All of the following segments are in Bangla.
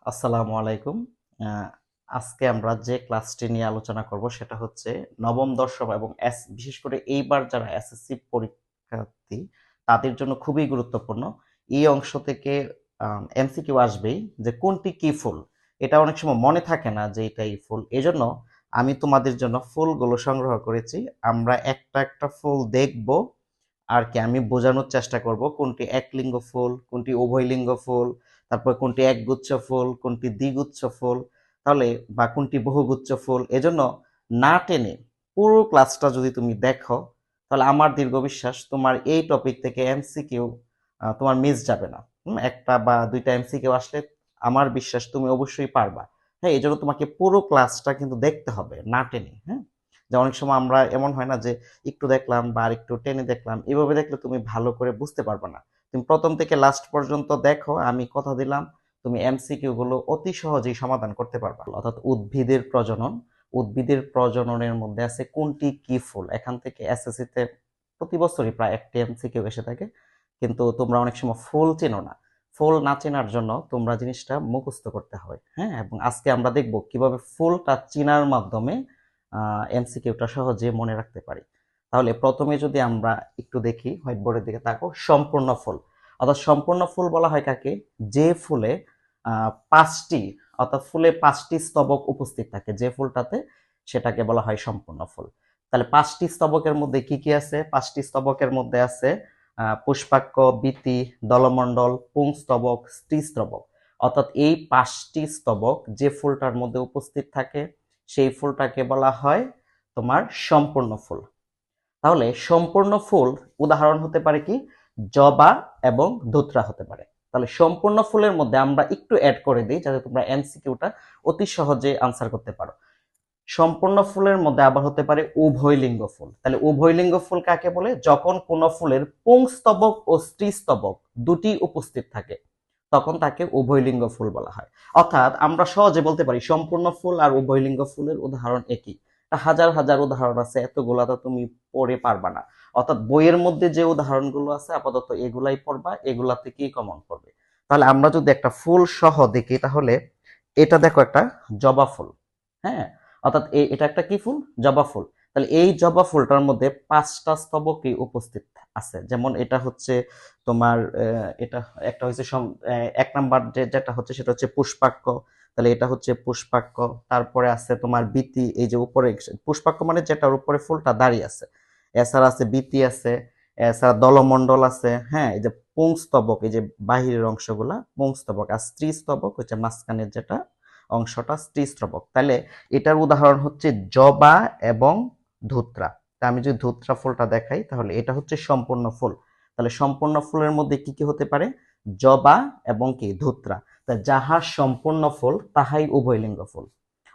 আসসালামু আলাইকুম। আহ, আজকে আমরা যে ক্লাসটি নিয়ে আলোচনা করব সেটা হচ্ছে নবম দশম এবং বিশেষ করে এইবার যারা এসএসসি পরীক্ষার্থী তাদের জন্য খুবই গুরুত্বপূর্ণ। এই অংশ থেকে এমসিকিউ আসবেই যে কোনটি কি ফুল। এটা অনেক সময় মনে থাকে না যে এটাই ফুল, এজন্য আমি তোমাদের জন্য ফুলগুলো সংগ্রহ করেছি। আমরা একটা একটা ফুল দেখব আর কি আমি বোঝানোর চেষ্টা করব কোনটি একলিঙ্গ ফুল, কোনটি উভয়লিঙ্গ ফুল, তারপর কোনটি একগুচ্ছ ফুল, কোনটি দ্বিগুচ্ছ ফুল, তাহলে বা কোনটি বহুগুচ্ছ ফুল। এজন্য না টেনে পুরো ক্লাসটা যদি তুমি দেখো তাহলে আমার দীর্ঘ বিশ্বাস তোমার এই টপিক থেকে এমসিকিউ তোমার মিস যাবে না। একটা বা দুইটা এমসিকিউ আসলে আমার বিশ্বাস তুমি অবশ্যই পারবা। হ্যাঁ, এই জন্য তোমাকে পুরো ক্লাসটা কিন্তু দেখতে হবে না টেনে। হ্যাঁ, যে অনেক সময় আমরা এমন হয় না যে একটু দেখলাম বা আর একটু টেনে দেখলাম, এভাবে দেখলে তুমি ভালো করে বুঝতে পারবে না। তুমি প্রথম থেকে লাস্ট পর্যন্ত দেখো, আমি কথা দিলাম তুমি এমসিকিউ গুলো অতি সহজেই সমাধান করতে পারবা। অর্থাৎ উদ্ভিদের প্রজনন, উদ্ভিদের প্রজননের মধ্যে আছে কোনটি কি ফুল। এখান থেকে এসএসসি তে প্রতি বছরই প্রায় একটি এমসিকিউ এসে থাকে, কিন্তু তোমরা অনেক সময় ফুল চেনো না। ফুল না চেনার জন্য তোমরা জিনিসটা মুখস্থ করতে হয়। হ্যাঁ, এবং আজকে আমরা দেখব কিভাবে ফুলটা চেনার মাধ্যমে এমসিকিউটা সহজে মনে রাখতে পারি। তাহলে প্রথমে যদি আমরা একটু দেখি, হোয়াইট বোর্ডের দিকে তাকো, সম্পূর্ণ ফুল। অর্থাৎ সম্পূর্ণ ফুল বলা হয় কাকে? যে ফুলে পাঁচটি, অর্থাৎ ফুলে পাঁচটি স্তবক উপস্থিত থাকে যে ফুলটাতে, সেটাকে বলা হয় সম্পূর্ণ ফুল। তাহলে পাঁচটি স্তবকের মধ্যে কি কি আছে? পাঁচটি স্তবকের মধ্যে আছে পুষ্পাক্ষ, বীতি, দলমণ্ডল, পুংস্তবক, স্ত্রীস্তবক। অর্থাৎ এই পাঁচটি স্তবক যে ফুলটার মধ্যে উপস্থিত থাকে সেই ফুলটাকে বলা হয় তোমার সম্পূর্ণ ফুল। তাহলে সম্পূর্ণ ফুল উদাহরণ হতে পারে কি? জবা এবং ধুতরা হতে পারে। তাহলে সম্পূর্ণ ফুলের মধ্যে আমরা একটু অ্যাড করে দিই যাতে তোমরা এমসিকিউটা অতি সহজে আনসার করতে পারো। সম্পূর্ণ ফুলের মধ্যে আবার হতে পারে উভয়লিঙ্গ ফুল। তাহলে উভয়লিঙ্গ ফুল কাকে বলে? যখন কোন ফুলের পুংস্তবক ও স্ত্রীস্তবক দুটি উপস্থিত থাকে তখন তাকে উভয়লিঙ্গ ফুল বলা হয়। অর্থাৎ আমরা সহজে বলতে পারি সম্পূর্ণ ফুল আর উভয়লিঙ্গ ফুলের উদাহরণ একই। হাজার হাজার উদাহরণ আছে, এতগুলা তো তুমি পড়ে পারবা না। অর্থাৎ বইয়ের মধ্যে যে উদাহরণগুলো আছে আপাতত এগুলাই পড়বা, এগুলা থেকেই কমন পড়বে। তাহলে আমরা যদি একটা ফুল সহ দেখি তাহলে এটা দেখো, একটা জবা ফুল। হ্যাঁ, অর্থাৎ এটা একটা কি ফুল? জবা ফুল। তাহলে এই জবা ফুলটার মধ্যে পাঁচটা স্তবকই উপস্থিত আছে। যেমন এটা হচ্ছে তোমার এটা একটা হচ্ছে এক নাম্বার যেটা হচ্ছে সেটা হচ্ছে পুষ্পাক্ষ। তাহলে এটা হচ্ছে পুষ্পাক্ষ। তারপরে আছে তোমার বীতি, এই যে উপরে পুষ্পাক্ষ মানে যেটার উপরে ফুলটা দাঁড়িয়ে আছে। এছাড়া আছে বীতি আছে, এছাড়া দলমণ্ডল আছে। হ্যাঁ, এই যে পুংস্তবক, এই যে বাহিরের অংশগুলা পুংস্তবক, আর স্ত্রীস্তবক হচ্ছে মাঝখানের যেটা অংশটা স্ত্রীস্তবক। তাহলে এটার উদাহরণ হচ্ছে জবা এবং ধুত্রা। তা আমি যদি ধুত্রা ফুলটা দেখাই তাহলে এটা হচ্ছে সম্পূর্ণ ফুল। তাহলে সম্পূর্ণ ফুলের মধ্যে কি কি হতে পারে? জবা এবং কি ধুত্রা। তা যাহা সম্পূর্ণ ফুল তাহাই উভয়লিঙ্গ ফুল।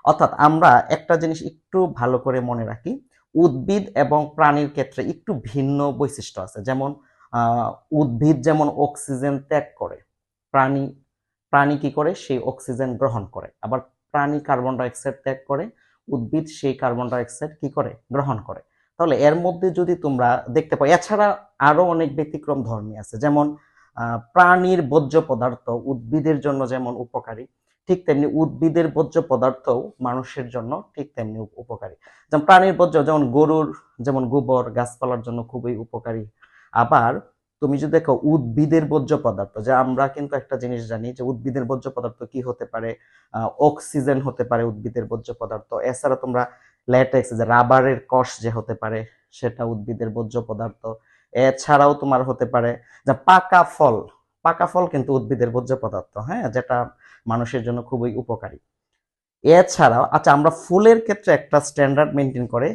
অর্থাৎ আমরা একটা জিনিস একটু ভালো করে মনে রাখি, উদ্ভিদ এবং প্রাণীর ক্ষেত্রে একটু ভিন্ন বৈশিষ্ট্য আছে। যেমন উদ্ভিদ যেমন অক্সিজেন ত্যাগ করে, প্রাণী প্রাণী কি করে? সেই অক্সিজেন গ্রহণ করে। আবার প্রাণী কার্বন ডাইঅক্সাইড ত্যাগ করে, উদ্ভিদ সেই কার্বন ডাইঅক্সাইড কি করে? গ্রহণ করে। তাহলে এর মধ্যে যদি তোমরা দেখতে পাও, এছাড়া আরো অনেক ব্যতিক্রম ধর্মী আছে। যেমন প্রাণীর বর্জ্য পদার্থ উদ্ভিদের জন্য যেমন উপকারী, ঠিক তেমনি উদ্ভিদের বর্জ্য পদার্থও মানুষের জন্য ঠিক তেমনি উপকারী। যেমন প্রাণীর বর্জ্য, যেমন গরুর যেমন গোবর গাছপালার জন্য খুবই উপকারী। আবার তুমি যদি দেখো উদ্ভিদের বর্জ্য পদার্থ, যে আমরা কিন্তু একটা জিনিস জানি যে উদ্ভিদের বর্জ্য পদার্থ কি হতে পারে? অক্সিজেন হতে পারে উদ্ভিদের বর্জ্য পদার্থ। এছাড়া তোমরা ল্যাটেক্স, যে রাবারের কষ যে হতে পারে, সেটা উদ্ভিদের বর্জ্য পদার্থ। এছাড়াও তোমার হতে পারে যে পাকা ফল, পাকা ফল কিন্তু উদ্ভিদের বর্জ্য পদার্থ। হ্যাঁ, যেটা মানুষের জন্য খুবই উপকারী। এছাড়াও আচ্ছা, আমরা ফুলের ক্ষেত্রে একটা স্ট্যান্ডার্ড মেনটেন করে,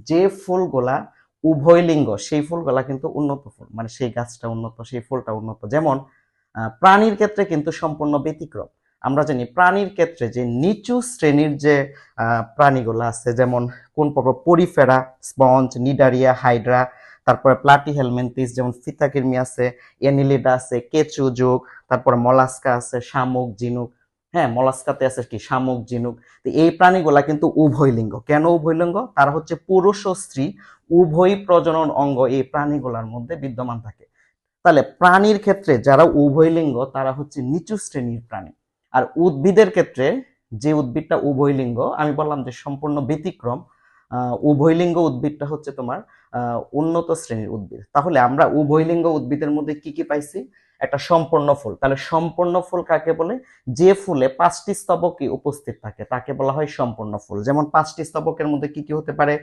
যে ফুলগুলা উভয়লিঙ্গ সেই ফুলগুলা কিন্তু উন্নত ফুল, মানে সেই গাছটা উন্নত, সেই ফুলটা উন্নত। যেমন প্রাণীর ক্ষেত্রে কিন্তু সম্পূর্ণ ব্যতিক্রম। আমরা জানি প্রাণীর ক্ষেত্রে যে নিচু শ্রেণীর যে প্রাণীগুলো আছে, যেমন কোন পর্ব? পরিফেরা, স্পঞ্জ, নিডারিয়া, হাইড্রা, তারপরে প্লাটি হেলমেন্থিস, যেমন ফিতাকির্মি আছে, এনিলিডা আছে, কেঁচু যুগ, তারপরে মলাস্কা আছে, শামুক, ঝিনুক। হ্যাঁ, মলাস্কাতে আছে কি? শামুক, ঝিনুক। তো এই প্রাণীগুলা কিন্তু উভয়লিঙ্গ। কেন উভয়লিঙ্গ? তারা হচ্ছে পুরুষ ও স্ত্রী উভয় প্রজনন অঙ্গ এই প্রাণীগুলার মধ্যে বিদ্যমান থাকে। তাহলে প্রাণীর ক্ষেত্রে যারা উভয়লিঙ্গ তারা হচ্ছে নিচু শ্রেণীর প্রাণী। আর উদ্ভিদের ক্ষেত্রে যে উদ্ভিদটা উভয়লিঙ্গ, আমি বললাম যে সম্পূর্ণ ব্যতিক্রম, উভয়লিঙ্গ উদ্ভিদটা হচ্ছে তোমার উন্নত শ্রেণীর উদ্ভিদ। তাহলে আমরা উভয়লিঙ্গ উদ্ভিদের মধ্যে কি কি পাইছি? একটা সম্পূর্ণ ফুল। তাহলে সম্পূর্ণ ফুল কাকে বলে? যে ফুলে 5টি স্তবকই উপস্থিত থাকে তাকে বলা হয় সম্পূর্ণ ফুল। যেমন 5টি স্তবকের মধ্যে কি কি হতে পারে?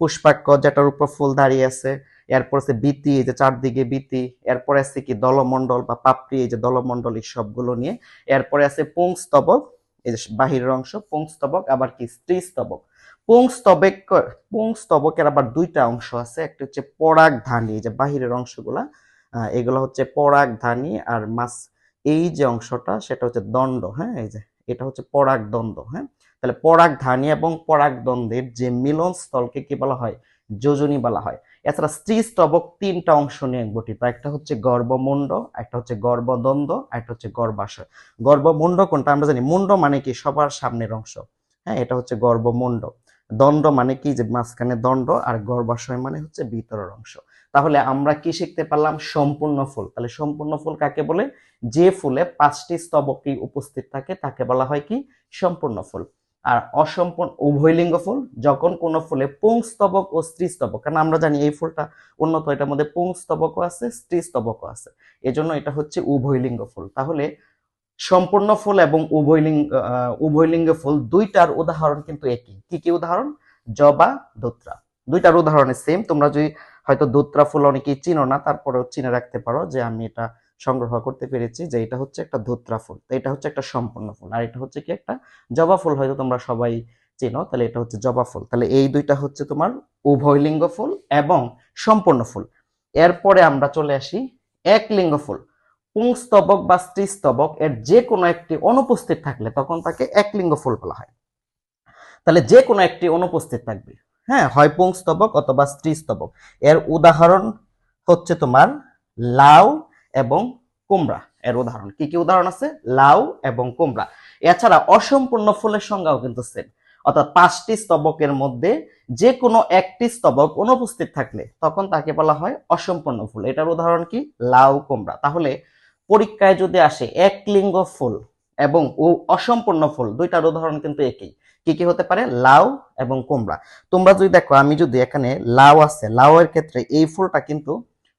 পুষ্পাক্ষ, যেটার উপর ফুল দাঁড়িয়ে আছে, এরপর আছে বীতি, এই যে চারদিকে বীতি, এরপরে আছে কি দলমণ্ডল বা পাপড়ি, এই যে দলমণ্ডল, এই সবগুলো নিয়ে। এরপরে আছে পুংস্তবক, এই যে বাহিরের অংশ পুংস্তবক, আবার কি স্ত্রীস্তবক। পুংস্তবক, পুংস্তবকের আবার দুইটা অংশ আছে, একটা হচ্ছে পরাগধানী, এই যে বাহিরের অংশগুলা, এগুলো হচ্ছে পরাগধানী, আর মাছ এই যে অংশটা সেটা হচ্ছে দণ্ড। হ্যাঁ, এই যে এটা হচ্ছে পরাগদণ্ড। হ্যাঁ, তাহলে পরাগধানী এবং পরাগদণ্ডের যে মিলন স্থলকে কি বলা হয়? যোজনী বলা হয়। এছাড়া স্ত্রীস্তবক 3টা অংশ নিয়ে গঠিত, একটা হচ্ছে গর্ভমুণ্ড, একটা হচ্ছে গর্ভদণ্ড, একটা হচ্ছে গর্ভাশয়। গর্ভমুণ্ড কোনটা? আমরা জানি মুণ্ড মানে কি সবার সামনের অংশ, হ্যাঁ, এটা হচ্ছে গর্ভমুণ্ড। দণ্ড মানে কি? যে মাঝখানে দণ্ড। আর গর্ভাশয় মানে হচ্ছে ভিতরের অংশ। তাহলে আমরা কি শিখতে পারলাম? সম্পূর্ণ ফুল। তাহলে সম্পূর্ণ ফুল কাকে বলে? যে ফুলে 5টি স্তবকই উপস্থিত থাকে তাকে বলা হয় কি? সম্পূর্ণ ফুল। আর অসম্পূর্ণ উভয়লিঙ্গ ফুল যখন কোনো ফুলে পুংস্তবক ও স্ত্রীস্তবক, কারণ আমরা জানি এই ফুলটা উন্নত, এটার মধ্যে পুংস্তবকও আছে, স্ত্রীস্তবকও আছে, এজন্য এটা হচ্ছে উভয়লিঙ্গ ফুল। তাহলে সম্পূর্ণ ফুল এবং উভয়লিঙ্গ ফুল দুইটার উদাহরণ কিন্তু একই। কি কি উদাহরণ? জবা, ধুত্রা, দুইটার উদাহরণে সেম। তোমরা যদি হয়তো ধুত্রা ফুল অনেকেই চিনো না, তারপরেও চিনে রাখতে পারো যে আমি এটা সংগ্রহ করতে পেরেছি যে এটা হচ্ছে একটা ধুত্রা ফুল, তো এটা হচ্ছে একটা সম্পূর্ণ ফুল। আর এটা হচ্ছে কি? একটা জবা ফুল, হয়তো তোমরা সবাই চিনো, তাহলে এটা হচ্ছে জবা ফুল। তাহলে এই দুইটা হচ্ছে তোমার উভয়লিঙ্গ ফুল এবং সম্পূর্ণ ফুল। এরপরে আমরা চলে আসি একলিঙ্গ ফুল। পুংস্তবক বা স্ত্রীস্তবক এর যে কোনো একটি অনুপস্থিত থাকলে তখন তাকে একলিঙ্গ ফুল বলা হয়। তাহলে যে কোনো একটি অনুপস্থিত থাকবে, হ্যাঁ, হয় পুংস্তবক অথবা স্ত্রীস্তবক। এর উদাহরণ হচ্ছে তোমার লাউ এবং কুমড়া। এর উদাহরণ কি কি উদাহরণ আছে? লাউ এবং কুমড়া। এছাড়া অসম্পূর্ণ ফুলের সংজ্ঞাও কিন্তু সেম, অর্থাৎ 5টি স্তবকের মধ্যে যে কোনো একটি স্তবক অনুপস্থিত থাকলে তখন তাকে বলা হয় অসম্পূর্ণ ফুল। এটার উদাহরণ কি? লাউ, কুমড়া। তাহলে পরীক্ষায় যদি আসে একলিঙ্গ ফুল এবং অসম্পূর্ণ ফুল, দুইটার উদাহরণ কিন্তু একই। কি কি হতে পারে? লাউ এবং কুমড়া। তোমরা যদি দেখো, আমি যদি এখানে লাউ আছে, লাউ এর ক্ষেত্রে এই ফুলটা কিন্তু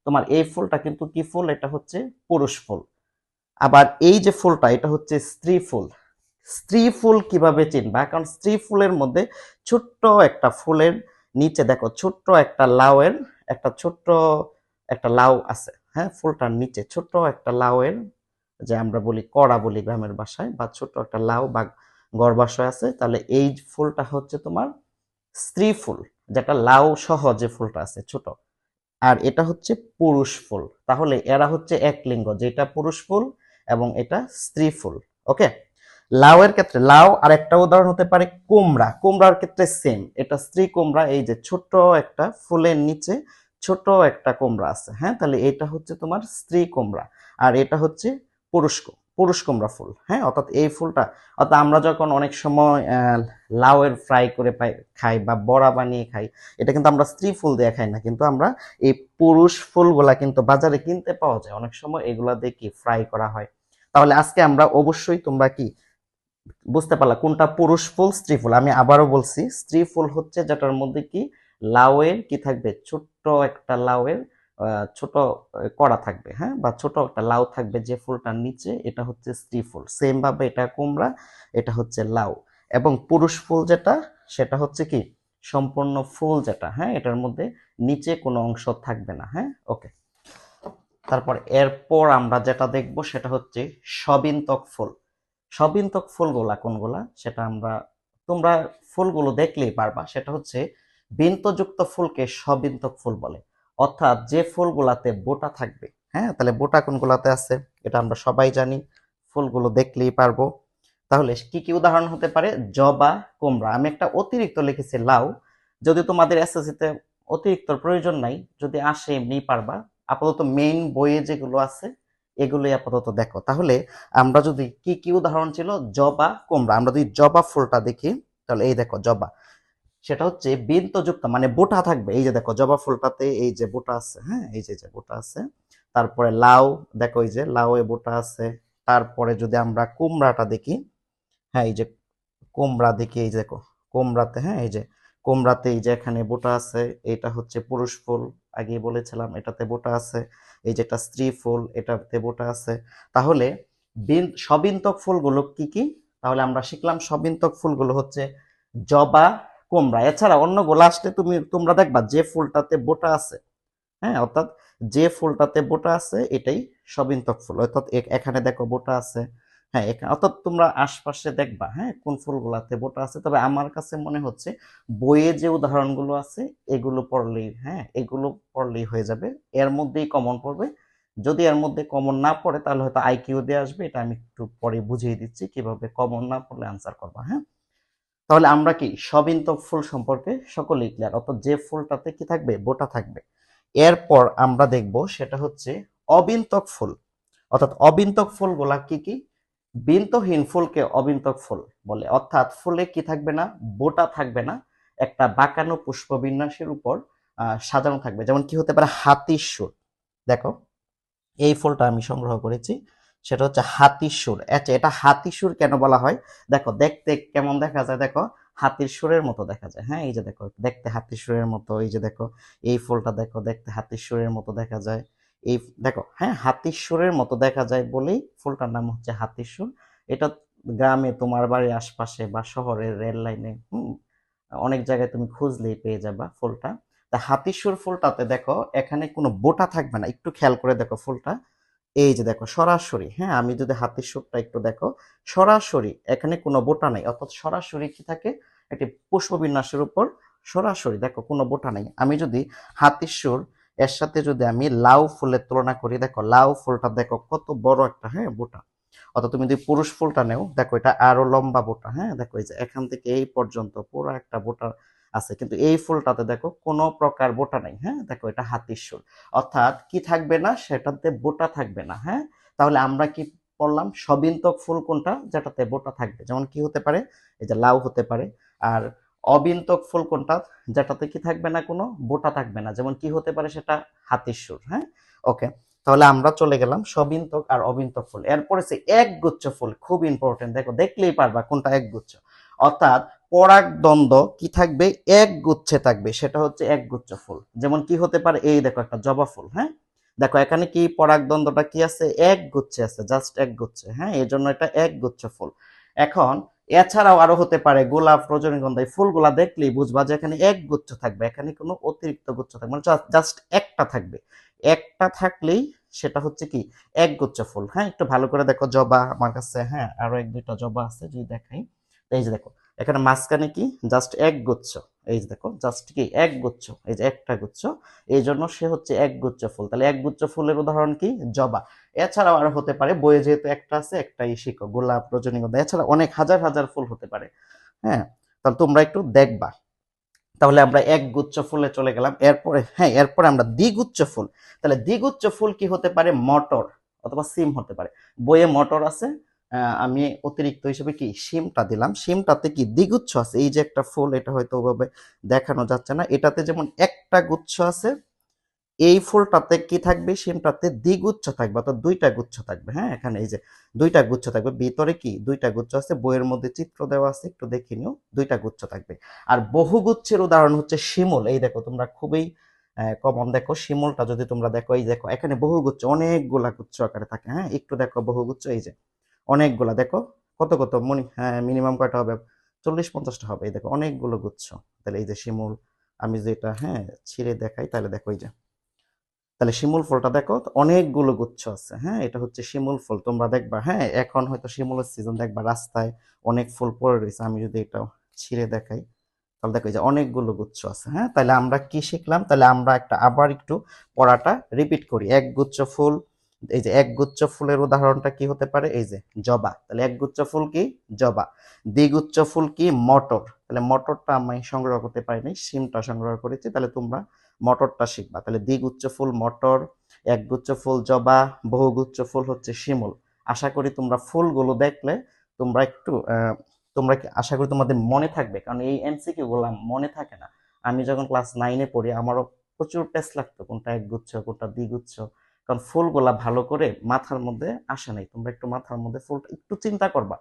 তোমার, এই ফুলটা কিন্তু কি ফুল? এটা হচ্ছে পুরুষ ফুল। আবার এই যে ফুলটা, এটা হচ্ছে স্ত্রী ফুল। স্ত্রী ফুল কিভাবে চিনবা? কারণ স্ত্রী ফুলের মধ্যে ছোট্ট একটা ফুলের নিচে দেখো ছোট্ট একটা লাউয়ের, একটা ছোট্ট একটা লাউ আছে, হ্যাঁ, ফুলটার নিচে ছোট্ট একটা লাউয়ের, যে আমরা বলি কড়া বলি গ্রামের ভাষায়, বা ছোট্ট একটা লাউ বা গর্ভাশয় আছে। তাহলে এই ফুলটা হচ্ছে তোমার স্ত্রী ফুল, যেটা লাউ সহ যে ফুলটা আছে ছোট। আর এটা হচ্ছে পুরুষ ফুল। তাহলে এরা হচ্ছে একলিঙ্গ, যেটা পুরুষ ফুল এবং এটা স্ত্রী ফুল। ওকে। লাউ এর ক্ষেত্রে লাউ, আর একটা উদাহরণ হতে পারে কুমড়া। কুমড়ার ক্ষেত্রে সেম, এটা স্ত্রী কুমড়া, এই যে ছোট একটা ফুলের নিচে ছোট একটা কুমড়া আছে, হ্যাঁ, তাহলে এটা হচ্ছে তোমার স্ত্রী কুমড়া। আর এটা হচ্ছে পুরুষ পুরুষ কুমড়া ফুল, হ্যাঁ। অর্থাৎ এই ফুলটা, অর্থাৎ আমরা যখন অনেক সময় লাউ এর ফ্রাই করে খাই বা বড়া বানিয়ে খাই, এটা কিন্তু আমরা স্ত্রী ফুল দিয়ে খাই না, কিন্তু আমরা এই পুরুষ ফুলগুলা কিন্তু বাজারে কিনতে পাওয়া যায় অনেক সময়, এগুলা দিয়ে কি ফ্রাই করা হয়। তাহলে আজকে আমরা অবশ্যই, তোমরা কি বুঝতে পারলা কোনটা পুরুষ ফুল, স্ত্রী ফুল? আমি আবারও বলছি, স্ত্রী ফুল হচ্ছে যেটার মধ্যে কি লাউয়ের কি থাকবে? ছোট্ট একটা লাউয়ের ছোট কড়া থাকবে, হ্যাঁ, বা ছোট একটা লাউ থাকবে যে ফুলটার নিচে, এটা হচ্ছে স্ত্রী ফুল। সেম ভাবে এটা কুমড়া, এটা হচ্ছে লাউ। এবং পুরুষ ফুল যেটা, সেটা হচ্ছে কি সম্পূর্ণ ফুল যেটা, হ্যাঁ, এটার মধ্যে নিচে কোনো অংশ থাকবে না, হ্যাঁ। ওকে। তারপর এরপর আমরা যেটা দেখব সেটা হচ্ছে সবিন্তক ফুল। সবিন্তক ফুলগুলা কোনগুলা সেটা আমরা, তোমরা ফুলগুলো দেখলেই পারবা। সেটা হচ্ছে বিন্তযুক্ত ফুলকে সবিন্তক ফুল বলে, অর্থাৎ যে ফুলগুলাতে বোটা থাকবে, হ্যাঁ। তাহলে বোটা কোনগুলাতে আছে এটা আমরা সবাই জানি, ফুলগুলো দেখলেই পারবো। তাহলে কি কি উদাহরণ হতে পারে? জবা, কুমড়া। আমি একটা অতিরিক্ত লিখেছি লাউ, যদি তোমাদের এসএসসিতে অতিরিক্ত প্রয়োজন নাই, যদি আসে এমনি পারবা। আপাতত মেইন বইয়ে যেগুলো আছে এগুলোই আপাতত দেখো। তাহলে আমরা যদি কি কি উদাহরণ ছিল? জবা, কুমড়া। আমরা যদি জবা ফুলটা দেখি, তাহলে এই দেখো জবা, সেটা হচ্ছে বৃন্তযুক্ত, মানে বোটা থাকবে। এই যে দেখো জবা ফুলটাতে এই যে বোটা আছে, হ্যাঁ, এই যে বোটা আছে। তারপরে লাউ, দেখো এই যে লাউ এ বোটা আছে। তারপরে যদি আমরা কুমড়াটা দেখি, হ্যাঁ এই যে কুমড়া দেখি, এই যে দেখো কুমড়াতে, হ্যাঁ এই যে কুমড়াতে এই যে এখানে বোটা আছে, এটা হচ্ছে পুরুষ ফুল, আগেই বলেছিলাম এটাতে বোটা আছে। এই যে এটা স্ত্রী ফুল, এটাতে বোটা আছে। তাহলে সবিন্তক ফুলগুলো কি কি? তাহলে আমরা শিখলাম সবিন্তক ফুলগুলো হচ্ছে জবা, কুমড়া। এছাড়া অন্যগুলো আসলে তোমরা দেখবা যে ফুলটাতে বোটা আছে, হ্যাঁ অর্থাৎ যে ফুলটাতে বোটা আছে এটাই সবিন্তক ফুল। অর্থাৎ এখানে দেখো বোটা আছে, হ্যাঁ এখানে, অর্থাৎ তোমরা আশপাশে দেখবা হ্যাঁ কোন ফুলগুলাতে বোটা আছে। তবে আমার কাছে মনে হচ্ছে বইয়ে যে উদাহরণগুলো আছে এগুলো পড়লেই, হ্যাঁ এগুলো পড়লেই হয়ে যাবে, এর মধ্যেই কমন পড়বে। যদি এর মধ্যে কমন না পড়ে তাহলে হয়তো আইকিউ দিয়ে আসবে, এটা আমি একটু পরে বুঝিয়ে দিচ্ছি কিভাবে কমন না পড়লে আনসার করবা। হ্যাঁ তাহলে আমরা কি সবিন্তক ফুল সম্পর্কে সকলেই ক্লিয়ার, অর্থাৎ যে ফুলটাতে কি থাকবে, বোটা থাকবে। এরপর আমরা দেখব সেটা হচ্ছে অবিন্তক ফুল। অর্থাৎ অবিন্তক ফুলগুলা কি কি? বিন্তহীন ফুলকে অবিন্তক ফুল বলে, অর্থাৎ ফুলে কি থাকবে না, বোটা থাকবে না, একটা বাঁকানো পুষ্পবিন্যাসের উপর সাজানো থাকবে। যেমন কি হতে পারে, হাতির সুর। দেখো এই ফুলটা আমি সংগ্রহ করেছি, সেটা হচ্ছে হাতির সুর। আচ্ছা এটা হাতির সুর কেন বলা হয়? দেখো দেখতে কেমন দেখা যায়, দেখো হাতির সুরের মতো দেখা যায়। হ্যাঁ এই যে দেখো দেখতে হাতির সুরের মতো, এই যে দেখো এই ফুলটা দেখো দেখতে হাতির সুরের মতো দেখা যায়। এই দেখো হ্যাঁ হাতির সুরের মতো দেখা যায় বলেই ফুলটার নাম হচ্ছে হাতির সুর। এটা গ্রামে তোমার বাড়ির আশপাশে বা শহরের রেল লাইনে অনেক জায়গায় তুমি খুঁজলেই পেয়ে যাবা ফুলটা। তা হাতির সুর ফুলটাতে দেখো এখানে কোনো বোটা থাকবে না, একটু খেয়াল করে দেখো ফুলটা, এই যে দেখো সরাসরি, হ্যাঁ আমি যদি হাতির সুরটা একটু দেখো, সরাসরি এখানে কোনো বোটা নেই, অর্থাৎ সরাসরি কি থাকে, একটি পুষ্পবিন্যাসের উপর সরাসরি দেখো কোনো বোটা নেই। আমি যদি হাতির সুর এর সাথে যদি আমি লাউ ফুলের তুলনা করি, দেখো লাউ ফুলটা দেখো কত বড় একটা, হ্যাঁ বোটা। অর্থাৎ তুমি যদি পুরুষ ফুলটা নেও, দেখো এটা আরো লম্বা বোটা, হ্যাঁ দেখো এই যে এখান থেকে এই পর্যন্ত পুরো একটা বোটা আছে, কিন্তু এই ফুলটাতে দেখো কোনো প্রকার বোটা নাই। হ্যাঁ দেখো এটা হাতির সুর, অর্থাৎ কি থাকবে না, সেটাতে বোটা থাকবে না। হ্যাঁ তাহলে আমরা কি পড়লাম, সবিন্তক ফুল কোনটা, যেটাতে বোটা থাকবে, যেমন কি হতে পারে, এই যে লাউ হতে পারে। আর অবিন্তক ফুল কোনটা, যেটাতে কি থাকবে না, কোনো বোটা থাকবে না, যেমন কি হতে পারে, সেটা হাতির সুর। হ্যাঁ ওকে, তাহলে আমরা চলে গেলাম সবিন্তক আর অবিন্তক ফুল। এরপরে সে একগুচ্ছ ফুল, খুব ইম্পর্টেন্ট, দেখো দেখলেই পারবা কোনটা একগুচ্ছ। অর্থাৎ পরাগদ্বন্দ্ব কি থাকবে, এক গুচ্ছে থাকবে, সেটা হচ্ছে একগুচ্ছ ফুল। যেমন কি হতে পারে, এই দেখো একটা জবা ফুল, হ্যাঁ দেখো এখানে কি পরাগদ্বন্দ্বটা কি আছে, এক গুচ্ছে আছে, জাস্ট এক গুচ্ছে। হ্যাঁ এই জন্য এটা একগুচ্ছ ফুল। এখন এছাড়াও আরো হতে পারে গোলাপ, রজনীগন্ধা, এই ফুলগুলা দেখলেই বুঝবা যে এখানে এক গুচ্ছ থাকবে, এখানে কোনো অতিরিক্ত গুচ্ছ থাকবে, মানে জাস্ট একটা থাকবে। একটা থাকলেই সেটা হচ্ছে কি, একগুচ্ছ ফুল। হ্যাঁ একটু ভালো করে দেখো, জবা আমার কাছে, হ্যাঁ আরো এক দুইটা জবা আছে, যদি দেখাই, এই যে দেখো এখানে মাঝখানে কি, জাস্ট এক গুচ্ছ, এই যে দেখো জাস্ট কি এক গুচ্ছ, এই যে একটা গুচ্ছ, এই জন্য সে হচ্ছে এক গুচ্ছ ফুল। তাহলে এক গুচ্ছ ফুলের উদাহরণ কি, জবা। এছাড়াও আর হতে পারে, বইয়ে যেহেতু একটা আছে একটাই শিখো, গোলাপ, রজনীগন্ধা, এছাড়া অনেক হাজার হাজার ফুল হতে পারে। হ্যাঁ তাহলে তোমরা একটু দেখবা। তাহলে আমরা এক গুচ্ছ ফুলে চলে গেলাম। এরপরে হ্যাঁ এরপরে আমরা দ্বিগুচ্ছ ফুল। তাহলে দ্বিগুচ্ছ ফুল কি হতে পারে, মটর অথবা সিম হতে পারে। বইয়ে মটর আছে, আমি অতিরিক্ত হিসেবে কি সিমটা দিলাম। সিমটাতে কি দ্বিগুচ্ছ আছে, এই যে একটা ফুল, এটা হয়তো ওভাবে দেখানো যাচ্ছে না, এটাতে যেমন একটা গুচ্ছ আছে, এই ফুলটাতে কি থাকবে, সিমটাতে দ্বিগুচ্ছ থাকবে, অর্থাৎ দুইটা গুচ্ছ থাকবে। হ্যাঁ এখানে এই যে দুইটা গুচ্ছ থাকবে, ভিতরে কি দুইটা গুচ্ছ আছে, বইয়ের মধ্যে চিত্র দেওয়া আছে, একটু দেখে নিও, দুইটা গুচ্ছ থাকবে। আর বহুগুচ্ছের উদাহরণ হচ্ছে শিমুল। এই দেখো তোমরা খুবই কমন, দেখো শিমুলটা যদি তোমরা দেখো, এই দেখো এখানে বহুগুচ্ছ, অনেকগুলা গুচ্ছ আকারে থাকে। হ্যাঁ একটু দেখো বহুগুচ্ছ, এই যে অনেকগুলা, দেখো কত কত মনি, হ্যাঁ মিনিমাম কয়টা হবে, 40-50টা হবে। এই দেখো অনেকগুলো গুচ্ছ। তাহলে এই যে শিমুল, আমি যেটা হ্যাঁ ছিঁড়ে দেখাই, তাহলে দেখো এই যে, তাহলে শিমুল ফুলটা দেখো অনেকগুলো গুচ্ছ আছে। হ্যাঁ এটা হচ্ছে শিমুল ফুল, তোমরা দেখবা, হ্যাঁ এখন হয়তো শিমুলের সিজন, দেখবা রাস্তায় অনেক ফুল পড়ে রয়েছে, আমি যদি এটা ছিঁড়ে দেখাই, তাহলে দেখো এই যে অনেকগুলো গুচ্ছ আছে। হ্যাঁ তাহলে আমরা কি শিখলাম, তাহলে আমরা একটা আবার একটু পড়াটা রিপিট করি। এক গুচ্ছ ফুল, এই যে এক গুচ্ছ ফুলের উদাহরণটা কি হতে পারে, এই যে জবা। তাহলে এক গুচ্ছ ফুল কি, জবা। দ্বিগুচ্ছ ফুল কি, মটর। তাহলে মটরটা আমি সংগ্রহ করতে পারিনি, সিমটা সংগ্রহ করেছি, তাহলে তোমরা মটরটা শিখবা। তাহলে দ্বিগুচ্ছ ফুল মটর, একগুচ্ছ ফুল জবা, বহুগুচ্ছ ফুল হচ্ছে শিমুল। আশা করি তোমরা ফুলগুলো দেখলে তোমরা একটু তোমরা আশা করি তোমাদের মনে থাকবে, কারণ এই এমসিকিউ গুলো মনে থাকে না। আমি যখন ক্লাস 9-এ পড়ি, আমারও প্রচুর টেস্ট লাগতো, কোনটা একগুচ্ছ কোনটা দ্বিগুচ্ছ, কারণ ফুলগুলা ভালো করে মাথার মধ্যে আসে নাই। তোমরা একটু মাথার মধ্যে ফুলটা একটু চিন্তা করবা,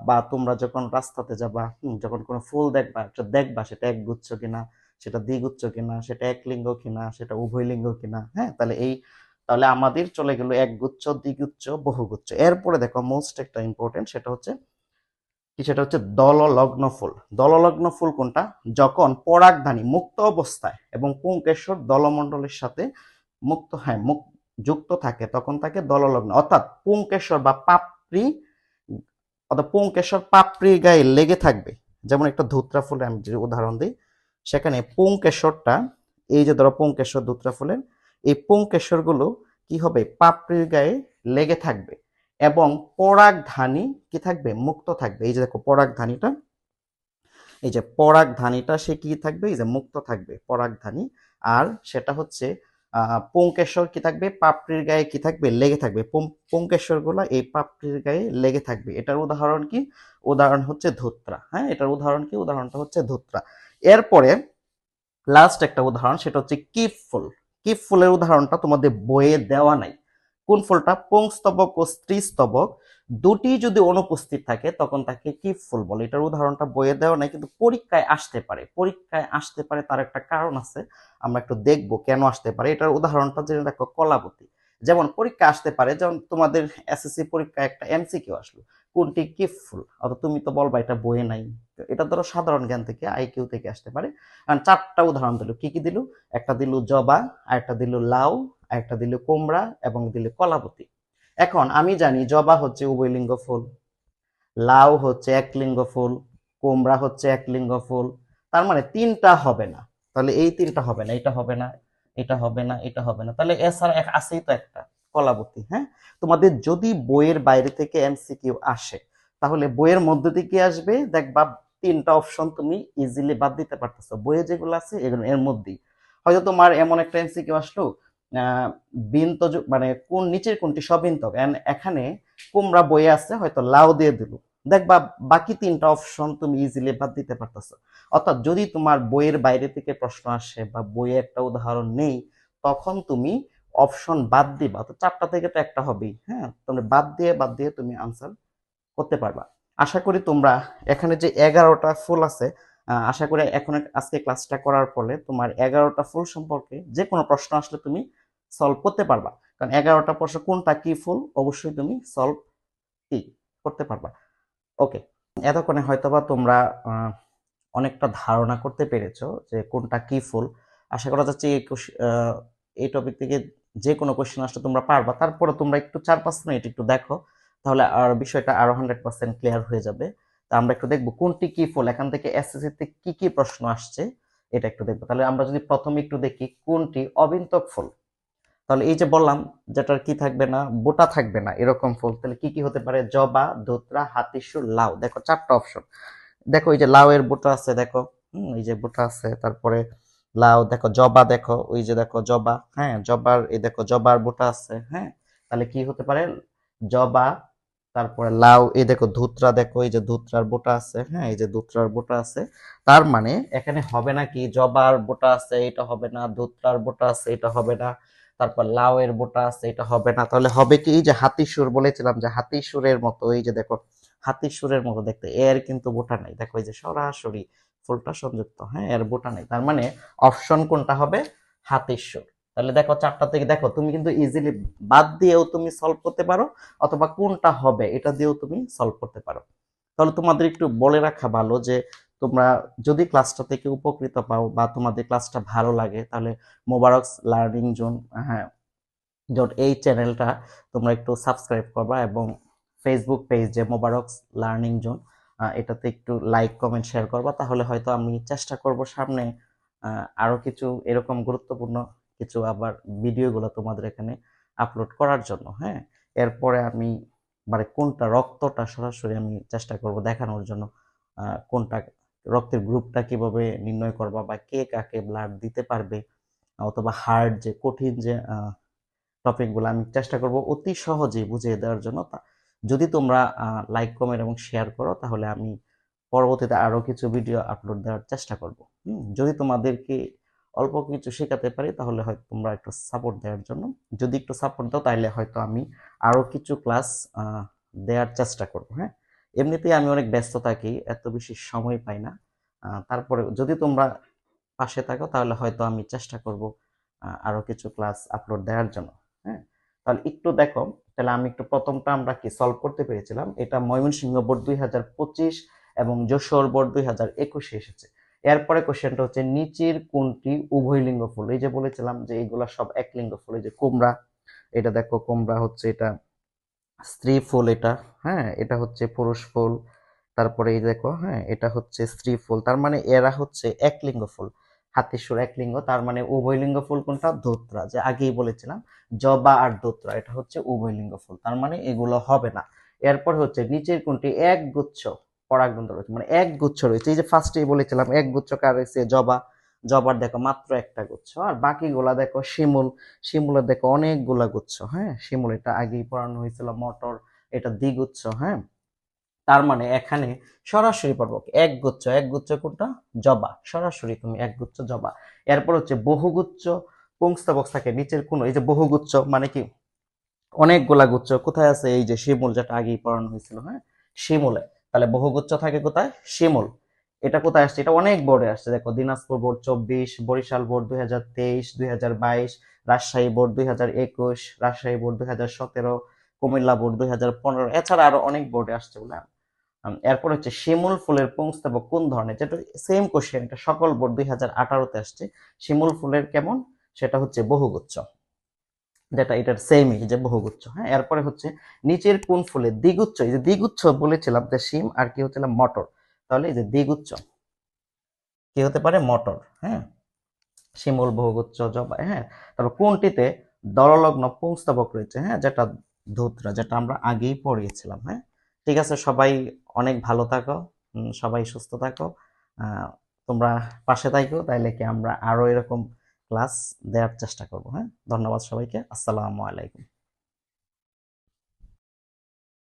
বা তোমরা যখন রাস্তাতে যাবা, যখন কোনো ফুল দেখবা, একটা দেখবা সেটা একগুচ্ছ কিনা, সেটা দ্বিগুচ্ছ কিনা, সেটা একলিঙ্গ কিনা, সেটা উভয় লিঙ্গ কিনা। হ্যাঁ, তাহলে আমাদের চলে গেল একগুচ্ছ, দ্বিগুচ্ছ, বহুগুচ্ছ। এরপরে দেখো মোস্ট একটা ইম্পর্টেন্ট, সেটা হচ্ছে কি, সেটা হচ্ছে দললগ্ন ফুল। দললগ্ন ফুল কোনটা? যখন পরাগধানী মুক্ত অবস্থায় এবং পুংকেশর দলমণ্ডলের সাথে যুক্ত থাকে তখন তাকে দললগ্ন, অর্থাৎ পুংকেশর বা পাপড়ি, অর্থাৎ পুংকেশর পাপড়ির গায়ে লেগে থাকবে। যেমন একটা ধুত্রা ফুলের আমি যদি উদাহরণ দিই, সেখানে পুংকেশরটা, এই যে ধরো পুংকেশর ধুত্রা ফুলের, এই পুংকেশর গুলো কি হবে, পাপড়ির গায়ে লেগে থাকবে এবং পরাগধানী কি থাকবে, মুক্ত থাকবে। এই যে দেখো পরাগধানীটা, এই যে পরাগধানীটা সে কি থাকবে, এই যে মুক্ত থাকবে পরাগধানী। আর সেটা হচ্ছে পুংকেশর কি থাকবে, পাপড়ির গায়ে কি থাকবে, লেগে থাকবে। পুংকেশর গুলা এই পাপড়ির গায়ে লেগে থাকবে। এটার উদাহরণ কি? উদাহরণ হচ্ছে ধুত্রা। হ্যাঁ, এটার উদাহরণ কি? উদাহরণটা হচ্ছে ধুত্রা। এরপরে লাস্ট একটা উদাহরণ, সেটা হচ্ছে কিপ ফুল। কিপ ফুলের উদাহরণটা তোমাদের বইয়ে দেওয়া নাই। কোন ফুলটা? পুংস্তবক ও স্ত্রীস্তবক দুটি যদি অনুপস্থিত থাকে তখন তাকে কিপ ফুল বলে। এটার উদাহরণটা বইয়ে দেওয়া নাই, কিন্তু পরীক্ষায় আসতে পারে। পরীক্ষায় আসতে পারে, তার একটা কারণ আছে, আমরা একটু দেখবো কেন আসতে পারে। এটার উদাহরণটা জেনে দেখো, কলাবতী। যেমন পরীক্ষা আসতে পারে, যেমন তোমাদের এসএসসি পরীক্ষায় একটা এমসিকিউ আসলো, কোনটি কিপ ফুল, অথবা তুমি তো বলবা এটা বইয়ে নাই। এটা ধরো সাধারণ জ্ঞান থেকে, আইকিউ থেকে আসতে পারে। কারণ চারটা উদাহরণ দিল, কি কি দিল? একটা দিল জবা, আরেকটা দিল লাউ, আরেকটা দিল কুমড়া, এবং দিল কলাবতী। এখন আমি জানি জবা হচ্ছে উভয়লিঙ্গ ফুল, লাউ হচ্ছে একলিঙ্গ ফুল, কুমড়া হচ্ছে একলিঙ্গ ফুল। তার মানে তিনটা হবে না। তাহলে এই তিনটা হবে না, এটা হবে না, এটা হবে না, এটা হবে না। তাহলে এছাড়া আছেই তো একটা, কলাবতী। হ্যাঁ, তোমাদের যদি বইয়ের বাইরে থেকে এমসিকিউ আসে, তাহলে বইয়ের মধ্যে দিয়ে কি আসবে দেখবা, তিনটা অপশন তুমি ইজিলি বাদ দিতে পারতেছো। বইয়ে যেগুলো আছে এগুলো এর মধ্যেই। হয়তো তোমার এমন একটা এমসিকিউ আসলো, বিন্তজ মানে কোন নিচের কোনটি সবিন্তক, এখানে কুমড়া বইয়ে আছে, হয়তো লাউ দিয়ে দিল, দেখবা বাকি তিনটা অপশন তুমি ইজিলি বাদ দিতে পারতেছো। অর্থাৎ যদি তোমার বইয়ের বাইরে থেকে প্রশ্ন আসে বা বইয়ে একটা উদাহরণ নেই, তখন তুমি অপশন বাদ দিবা। তো চারটা থেকে তো একটা হবেই। হ্যাঁ, তোমরা বাদ দিয়ে তুমি আনসার করতে পারবা। আশা করি তোমরা এখানে যে 11টা ফুল আছে, আশা করি এখন আজকে ক্লাসটা করার ফলে তোমার 11টা ফুল সম্পর্কে যে কোনো প্রশ্ন আসলে তুমি সলভ করতে পারবা। কারণ 11টা প্রশ্ন কোনটা কি ফুল অবশ্যই তুমি সলভ কি করতে পারবা। ওকে, এতক্ষণে হয়তোবা তোমরা অনেকটা ধারণা করতে পেরেছো যে কোনটা কি ফুল। আশা করা যাচ্ছে এই টপিক থেকে যে কোনো কোশ্চেন আসলে তোমরা পারবা। তারপরে তোমরা একটু 4-5 মিনিট একটু দেখো, তাহলে আর বিষয়টা আরো 100% ক্লিয়ার হয়ে যাবে। তা আমরা একটু দেখবো কোনটি কি ফুল, এখান থেকে এসএসসি তে কি কি প্রশ্ন আসছে এটা একটু দেখবো। তাহলে আমরা যদি প্রথমে একটু দেখি কোনটি অবিন্তক ফুল, তাহলে এই যে বললাম যেটার কি থাকবে না, বোটা থাকবে না, এরকম ফুল তাহলে কি কি হতে পারে? জবা, ধুতরা, হাতিসুর, লাউ। দেখো চারটা অপশন। দেখো এই যে লাউ এর বোটা আছে, দেখো এই যে বোটা আছে, তারপরে লাউ দেখো, জবা দেখো, ওই যে দেখো জবা, হ্যাঁ জবার, এই দেখো জবার বোটা আছে। হ্যাঁ, তাহলে কি হতে পারে? জবা, তারপরে লাউ, এই দেখো ধুতরা, দেখো এই যে ধুতরার বোটা আছে। হ্যাঁ, এই যে ধুতরার বোটা আছে। তার মানে এখানে হবে না কি, জবার বোটা আছে এটা হবে না, ধুতরার বোটা আছে এটা হবে না, তারপর লাউ এর বোটা আছে এটা হবে না। তাহলে হবে কি, এই যে হাতিসুর বলেছিলাম, যে হাতিসুরের মতো, এই যে দেখো হাতির সুরের মতো দেখতে, এর কিন্তু বোটা নাই। দেখো এই যে সরাসরি ফুলটা সংযুক্ত, হ্যাঁ এর বোটা নাই। তার মানে অপশন কোনটা হবে? হাতির সুর। তাহলে দেখো চারটা থেকে দেখো তুমি কিন্তু ইজিলি বাদ দিয়েও তুমি সলভ করতে পারো, অথবা কোনটা হবে এটা দিয়েও তুমি সলভ করতে পারো। তাহলে তোমাদের একটু বলে রাখা ভালো যে তোমরা যদি ক্লাসটা থেকে উপকৃত পাও বা তোমাদের ক্লাসটা ভালো লাগে, তাহলে মোবারকস লার্নিং জোন, হ্যাঁ এই চ্যানেলটা তোমরা একটু সাবস্ক্রাইব করবা, এবং ফেসবুক পেজ যে মোবারকস লার্নিং জোন, এটাতে একটু লাইক কমেন্ট শেয়ার করবা। তাহলে হয়তো আমি চেষ্টা করব সামনে আরো কিছু এরকম গুরুত্বপূর্ণ কিছু আবার ভিডিওগুলো তোমাদের এখানে আপলোড করার জন্য। হ্যাঁ, এরপরে আমি মানে কোনটা রক্তটা সরাসরি আমি চেষ্টা করব দেখানোর জন্য, কোনটা রক্তের গ্রুপটা কিভাবে নির্ণয় করবা, বা কে কাকে ব্লাড দিতে পারবে, অথবা হার্ড যে কঠিন যে টপিকগুলো আমি চেষ্টা করব অতি সহজেই বুঝিয়ে দেওয়ার জন্য। যদি তোমরা লাইক কমেন্ট এবং শেয়ার করো, তাহলে আমি পরবর্তীতে আরো কিছু ভিডিও আপলোড দেওয়ার চেষ্টা করব। যদি তোমাদেরকে অল্প কিছু শেখাতে পারি তাহলে হয়তো তোমরা একটু সাপোর্ট দেওয়ার জন্য, যদি একটু সাপোর্ট দাও তাহলে হয়তো আমি আরো কিছু ক্লাস দেওয়ার চেষ্টা করব। হ্যাঁ, এমনিতেই আমি অনেক ব্যস্ত থাকি, এত বেশি সময় পাই না। তারপরে যদি তোমরা পাশে থাকো তাহলে হয়তো আমি চেষ্টা করব আরো কিছু ক্লাস আপলোড দেওয়ার জন্য। হ্যাঁ, তাহলে একটু দেখো, তাহলে আমি একটু প্রথমটা আমরা কি সলভ করতে পেরেছিলাম, এটা ময়মনসিংহ বোর্ড 2025 এবং যশোর বোর্ড 2021 এসেছে। এরপরে কোশ্চেনটা হচ্ছে নিচের কোনটি উভয়লিঙ্গ ফুল। এই যে বলেছিলাম যে এইগুলা সব একলিঙ্গ ফুল। এই যে কুমড়া, এটা দেখো কুমড়া হচ্ছে এটা স্ত্রী ফুল, এটা হ্যাঁ এটা হচ্ছে পুরুষ ফুল। তারপরে এই দেখো, হ্যাঁ এটা হচ্ছে স্ত্রী ফুল, তার মানে এরা হচ্ছে একলিঙ্গ ফুল। হাতির সুর একলিঙ্গ, তার মানে উভয়লিঙ্গ ফুল কোনটা? ধোত্রা, যে আগেই বলেছিলাম জবা আর ধোত্রা এটা হচ্ছে উভয়লিঙ্গ ফুল, তার মানে এগুলো হবে না। এরপর হচ্ছে নিচের কোনটি এক গুচ্ছ পরাগবন্ধ রয়েছে, মানে এক গুচ্ছ রয়েছে। এই যে ফার্স্টেই বলেছিলাম এক গুচ্ছ কার রয়েছে? জবা। জবার দেখো মাত্র একটা গুচ্ছ, আর বাকিগুলা দেখো শিমুল। শিমুলের দেখো অনেকগুলা গুচ্ছ। হ্যাঁ, শিমুল এটা আগেই পড়ানো হয়েছিল। মটর এটা দ্বিগুচ্ছ। হ্যাঁ, তার মানে এখানে সরাসরি পড়বো এক গুচ্ছ। এক গুচ্ছ কোনটা? জবা, সরাসরি তুমি এক গুচ্ছ জবা। এরপর হচ্ছে বহুগুচ্ছ পুংস্তবক থাকে নিচের কোন? এই যে বহুগুচ্ছ মানে কি অনেকগুলা গুচ্ছ কোথায় আছে? এই যে শিমুল, যেটা আগেই পড়ানো হয়েছিল। হ্যাঁ, শিমুলে। তাহলে বহুগুচ্ছ থাকে কোথায়? শিমুল। এটা কোথায় আসছে? এটা অনেক বোর্ডে আসছে, দেখো Dinajpur board 24, Barishal board 2023, 2022, Rajshahi board 2021, Rajshahi board 2017, Comilla board 2015, এছাড়া আরো অনেক বোর্ডে আসছে বলে। এরপর হচ্ছে শিমুল ফুলের পুংস্তবক কোন ধরনের? যেটা সেম কোশ্চেন, এটা সকল বোর্ড 2018-তে আসছে। শিমুল ফুলের কেমন? সেটা হচ্ছে বহুগুচ্ছ, যেটা এটার সেমই যে বহুগুচ্ছ। হ্যাঁ, এরপরে হচ্ছে নিচের কোন ফুলের দ্বিগুচ্ছ? এই যে দ্বিগুচ্ছ বলেছিলাম যে শিম আর কি হচ্ছিলাম মটর, তাহলে এই যে দ্বিগুচ্ছ কি হতে পারে? মটর। হ্যাঁ, শিমুল, বহুগুচ্ছ, জবা। হ্যাঁ, তারপর কোনটিতে দললগ্ন পুংস্তবক রয়েছে? হ্যাঁ, যেটা ধুত্রা, যেটা আমরা আগেই পড়িয়েছিলাম। হ্যাঁ, ঠিক আছে, সবাই অনেক ভালো থাকো, সবাই সুস্থ থাকো। আহ, তোমরা পাশে থাকো, তাইলে কি আমরা আরো এরকম ক্লাস দেওয়ার চেষ্টা করবো। হ্যাঁ, ধন্যবাদ সবাইকে, আসসালামু আলাইকুম।